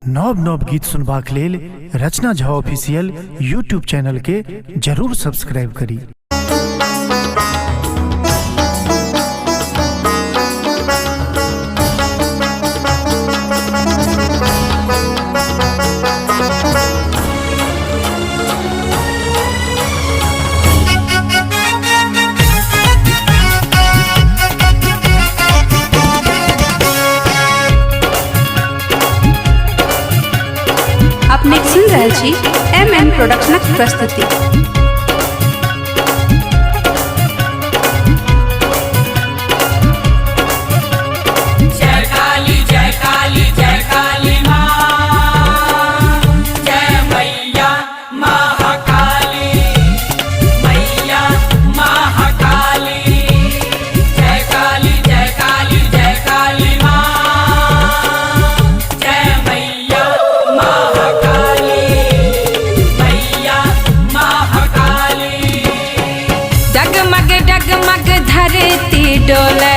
नव नव गीत सुनबाक लेल रचना झा ऑफिशियल यूट्यूब चैनल के जरूर सब्सक्राइब करी। अपने सुन रहल छी MM प्रोडक्शनक प्रस्तुति। डोले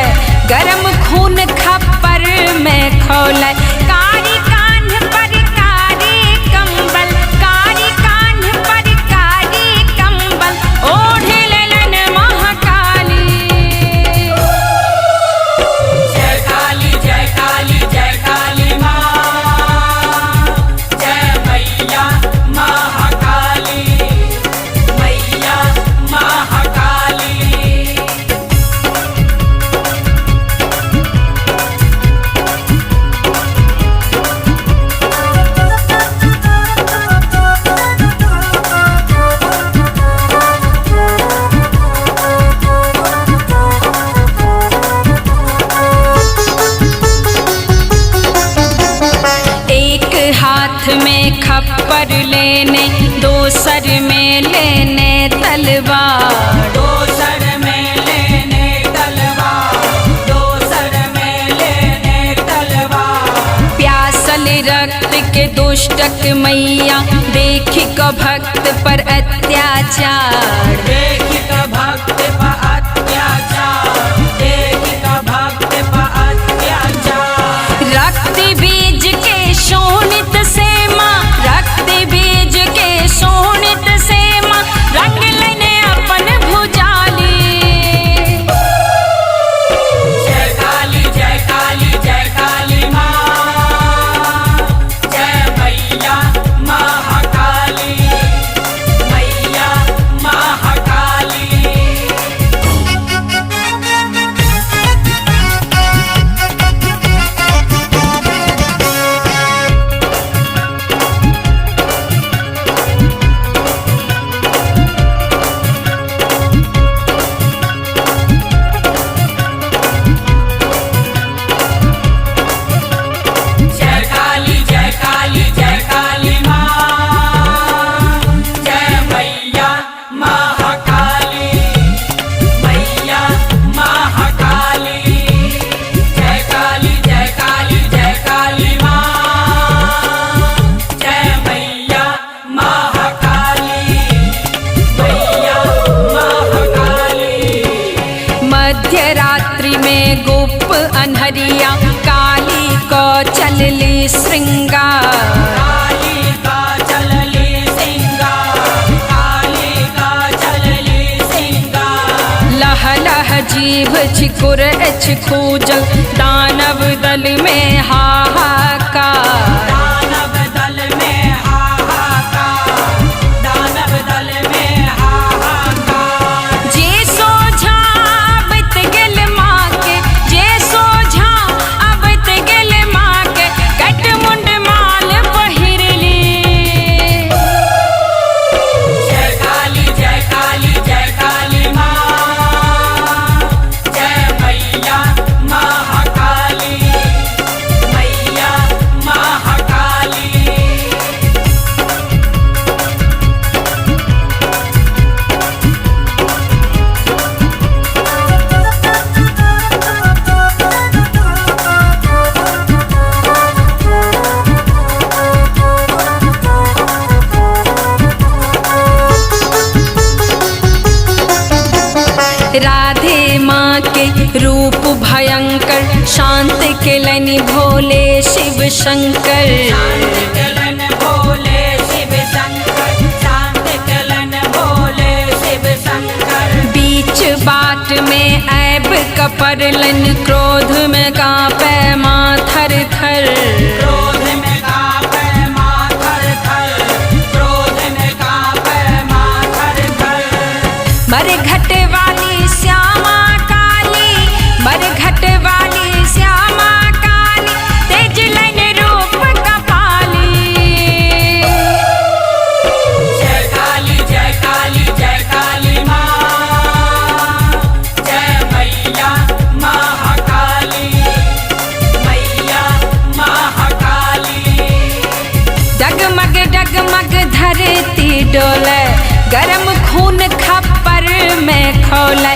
गरम खून खप्पर में खोले कारी कान पर कारी कंबल, कारी कान पर कारी कंबल ओढ़ लेलन महाकाली। जय काली जय काली जय काली माँ, जय मैया महाकाली, मैया महाकाली। में खप्पर लेने दोसर में लेने तलवार, दोसर में लेने तलवार, दोसर में लेने तलवार। प्यासल रक्त के दुष्टक मैया देख क भक्त पर अत्याचार, देख क भक्त पर अत्याचार, देख क भक्त पर अत्याचार। रक्त बीज के शोणित से रक्त बीज के शोणित से माँ रंग लेने अपन भुजाली। जय काली जय काली जय काली माँ, जय मैया महाकाली, मैया महाकाली। मध्यरात्रि में गुप अनहरिया काली को चलली श्रृंगार, काली का चलली श्रृंगार, काली का चलली श्रृंगार। लह लह जीभ छिकुर खूजल दानव दल में हाहाकार, दानव दल में हाहाकार, दानव दल में हाहाकार। जे सोझा अबत गेल माँ के, जे सोझा अबत गेल माँ के कट मुंड माल पहिरली। जय काली जय काली जय काली माँ, जय मैया महाकाली, मैया महाकाली। राधे माँ के रूप भयंकर शांत केलनि भोले शिव शंकर। परलन क्रोध में कांपे माँ थर थर। क्रोध में कांपे माँ थर थर, क्रोध में कांपे माँ थर थर। मरघट वाली श्यामा काली, मरघट वाली श्यामा काली, तेज लन रूप कपाली। जय काली जय काली जय काली माँ, जय मैया महाकाली, मैया महाकाली। डगमग डगमग धरती डोले, गरम खून खप्पर में खौले,